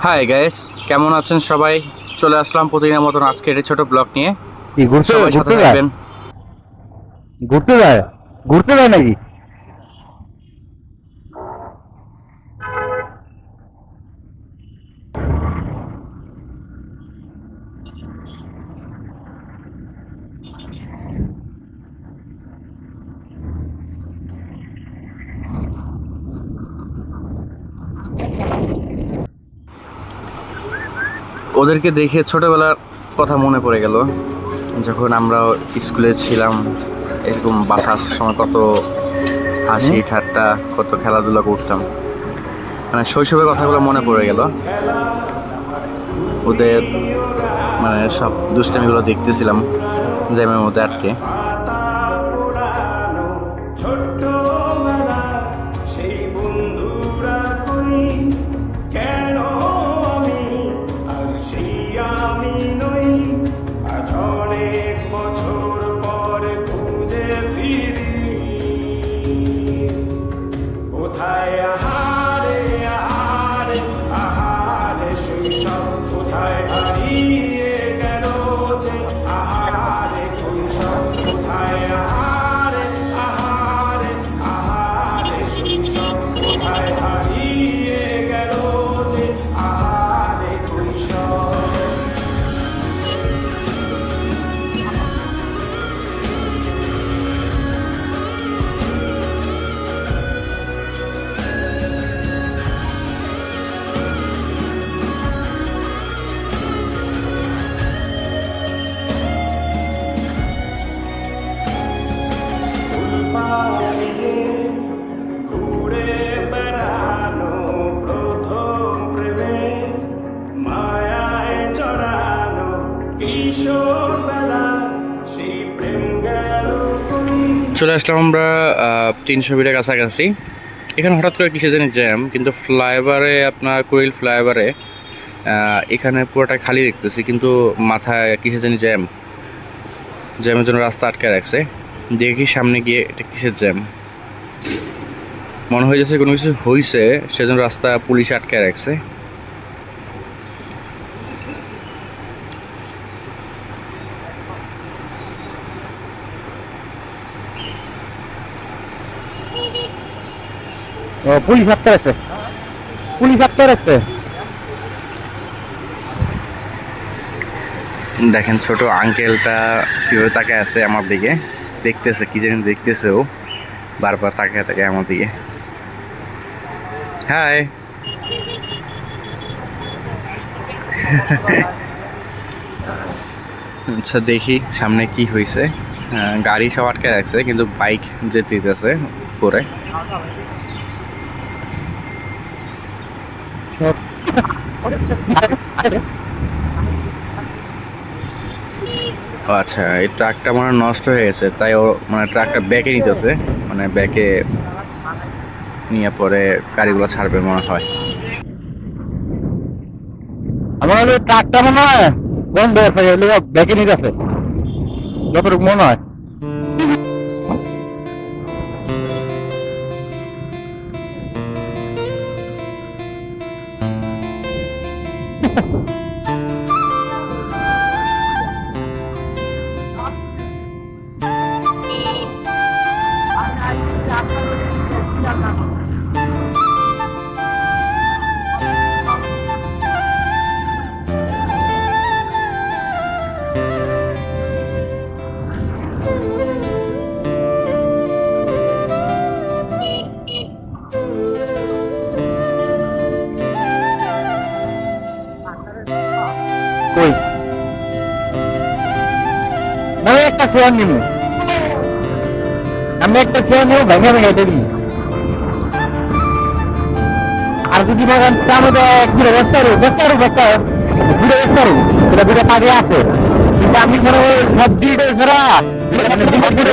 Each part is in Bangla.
হাই গাইস, কেমন আছেন সবাই? চলে আসলাম প্রতিদিনের মতন আজকে একটা ছোট ব্লগ নিয়ে। কি ঘুরতে সবাই সাথে ঘুরতে যায় থাকবেন। ঘুরতে যায় ঘুরতে যায় নাকি? ওদেরকে দেখে ছোটবেলার কথা মনে পড়ে গেল, যখন আমরা স্কুলে ছিলাম। এরকম বাসা আসার সময় কত হাসি ঠাট্টা, কত খেলাধুলা করতাম। মানে শৈশবের কথাগুলো মনে পড়ে গেল। ওদের মানে সব দুষ্টামিগুলো দেখতেছিলাম জ্যামের মধ্যে আটকে। চলে আসলাম আমরা 300 মিটার কাছাকাছি। এখানে হঠাৎ করে কিসে জানি জ্যাম, কিন্তু ফ্লাইওভারে আপনার কোয়েল ফ্লাইওভারে এখানে পুরোটা খালি দেখতেছি, কিন্তু মাথায় কিসে জানি জ্যামের জন্য রাস্তা আটকে রাখছে। দেখি সামনে গিয়ে এটা কিসের জ্যাম, মনে হয়ে যাচ্ছে কোনো কিছু হয়েছে, সেজন্য রাস্তা পুলিশ আটকে রাখছে। পুলিশ আটকে রাখছে, পুলিশ আটকে রাখছে। দেখেন ছোট আঙ্কেলটা কীভাবে তাকায় আছে আমার দিকে, দেখতেছে কি জানি দেখতেছে, ও বারবার তাকায় তাকায় আমার দিকে। হাই। আচ্ছা দেখি সামনে কি হয়েছে। গাড়ি সব আটকে রাখছে, কিন্তু বাইক যেতে দিতেছে করে। ও আচ্ছা, এই ট্রাকটা মনে হয় নষ্ট হয়ে গেছে, তাই ও মানে ট্রাকটা ব্যাকে নিতেছে, মানে ব্যাকে নিয়ে পরে গাড়িগুলো ছাড়বে মনে হয়। আমার ট্রাকটা মনে হয় বন্ধ হয়ে গেল, ব্যাকে নিতে আছে যতটুকু মনে হয়। কই আমি একটা চেয়ার নিব, আমি একটা চেয়ার নিব, ভেঙে ভেঙে দেবি। আর যদি বাগান আমাদের ঘুরে ব্যস্ত ঘুরে ব্যস্ত এটা দুটো কাজে আছে, কিন্তু আমি ধরো সব দিকে ছাড়া মানে ঘুরে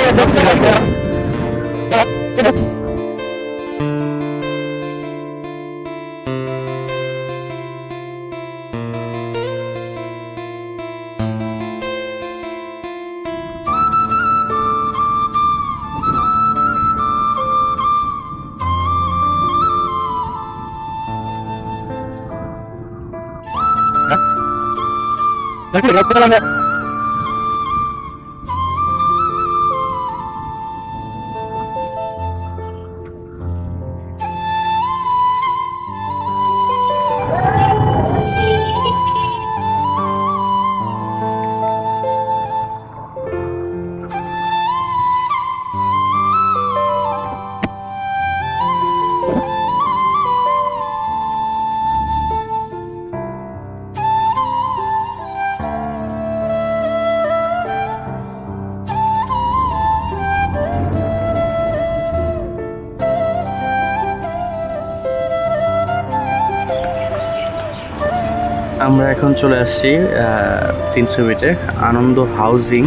আমরা এখন চলে আসছি 300 ফিটে আনন্দ হাউজিং,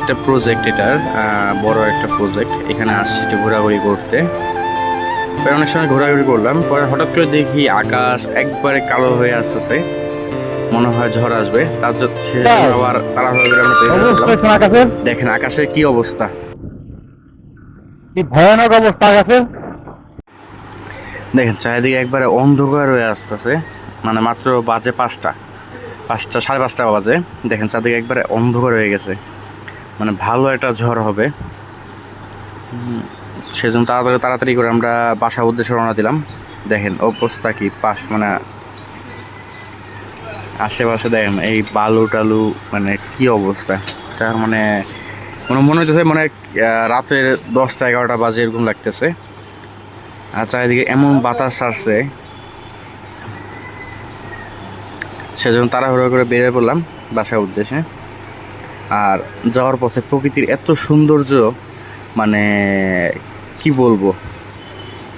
একটা প্রজেক্ট, এটার বড় একটা প্রজেক্ট। এখানে আসছি একটু ঘোরাঘুরি করতে। পরে অনেক সময় ঘোরাঘুরি করলাম, পরে হঠাৎ করে দেখি আকাশ একবারে কালো হয়ে আসতেছে, মনে হয় ঝড় আসবে। তার আবার তাড়াহুড়ো করে আমরা বের হয়ে গেলাম। দেখেন আকাশের কি অবস্থা, কি ভয়ানক অবস্থা আকাশে। দেখেন চারিদিকে একবারে অন্ধকার হয়ে আসতেছে, মানে মাত্র বাজে 5টা, 5:30 বাজে। দেখেন চারদিকে একবারে অন্ধকার হয়ে গেছে, মানে ভালো একটা ঝড় হবে। সেজন্য তাড়াতাড়ি করে আমরা বাসার উদ্দেশ্যে রওনা দিলাম। দেখেন অবস্থা কি, মানে আশেপাশে দেখেন এই বালু টালু, মানে কি অবস্থা। তার মানে মনে হইতেছে মানে রাতের 10টা-11টা বাজে এরকম লাগতেছে। আর চারিদিকে এমন বাতাস ছাড়ছে, সেজন্য তাড়াহুড়ো করে বেরিয়ে পড়লাম বাসার উদ্দেশ্যে। আর যাওয়ার পথে প্রকৃতির এত সৌন্দর্য, মানে কি বলবো,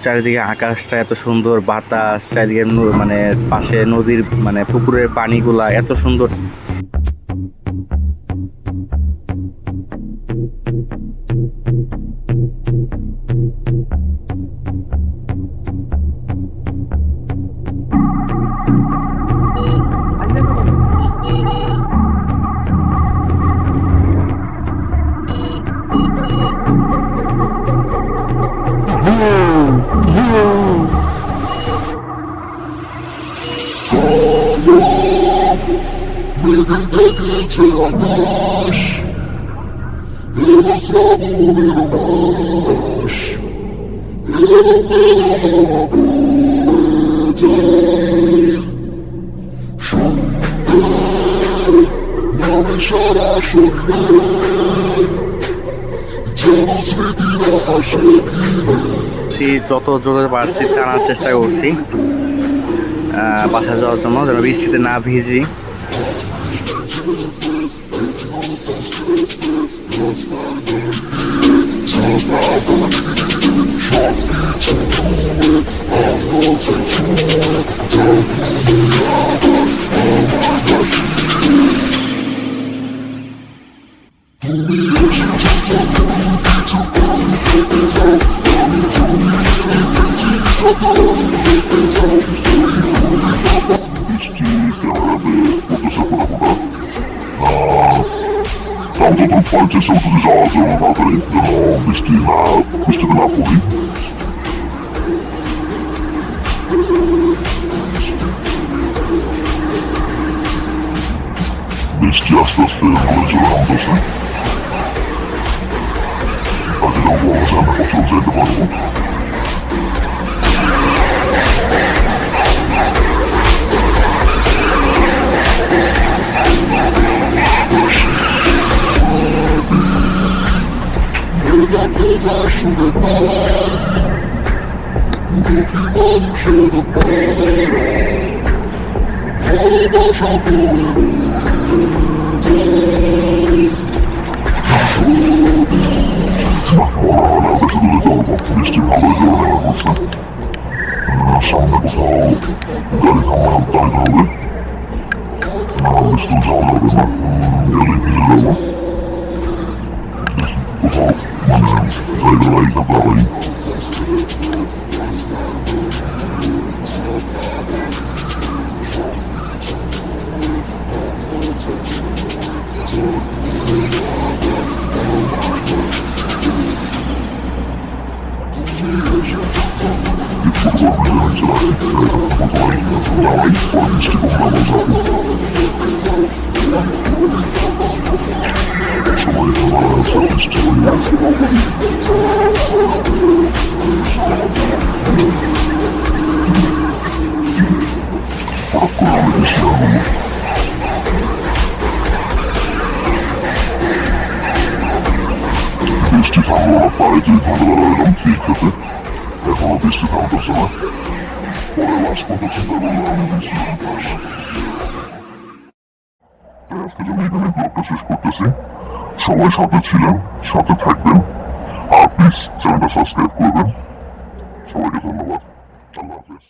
চারিদিকে আকাশটা এত সুন্দর, বাতাস চারিদিকে, মানে পাশে নদীর মানে পুকুরের পানিগুলা এত সুন্দর। মেঘে ঢেকেছে আকাশ, এলো শ্রাবণের মাস, এলো মেঘ বয়ে যায়। সুন্দর নামে সারা শরীরে, যেন স্মৃতিরা হাসে ঘিরে। যত জোরে পারছি টানার চেষ্টা করছি বাসা যাওয়ার জন্য, যেন বৃষ্টিতে না ভিজি। যতটুকু চেষ্টা করতেছি যাওয়ার জন্য তাড়াতাড়ি, যেন বৃষ্টিতে না পড়ি। বৃষ্টি আস্তে আস্তে নদী চলে নামতেছে, আর যেটা বলা আছে আমরা কোথাও যেতে পারবো। শুনে তার দুঃখী মানুষের ভালোবাসা বৃষ্টি ভালোই জোরে নেমে পড়ছে। সামনে কোথাও গাড়ি থামানো দাঁড়াতে হবে, বৃষ্টি যাওয়া যাবে না, গেলে ভিজে যাবো। কোথাও মানে জায়গা লাই থাকা হয়। Давай, বৃষ্টি হয়ে আছে। হঠাৎ করে অনেক বেশি আনন্দ। বৃষ্টি থামলো না, প্রায় 2 ঘন্টা দাঁড়ালাম ক্ষীর খেতে, এখনো বৃষ্টি থামতেছে না। পরে লাস্ট পর্যন্ত চিন্তা করলাম আমি বৃষ্টি আজকের জন্য এখানে ব্লগটা শেষ করতেছি। সবাই সাথে ছিলেন, সাথে থাকবেন, আর প্লিজ চ্যানেলটা সাবস্ক্রাইব করবেন। সবাইকে ধন্যবাদ। আল্লাহ হাফেজ।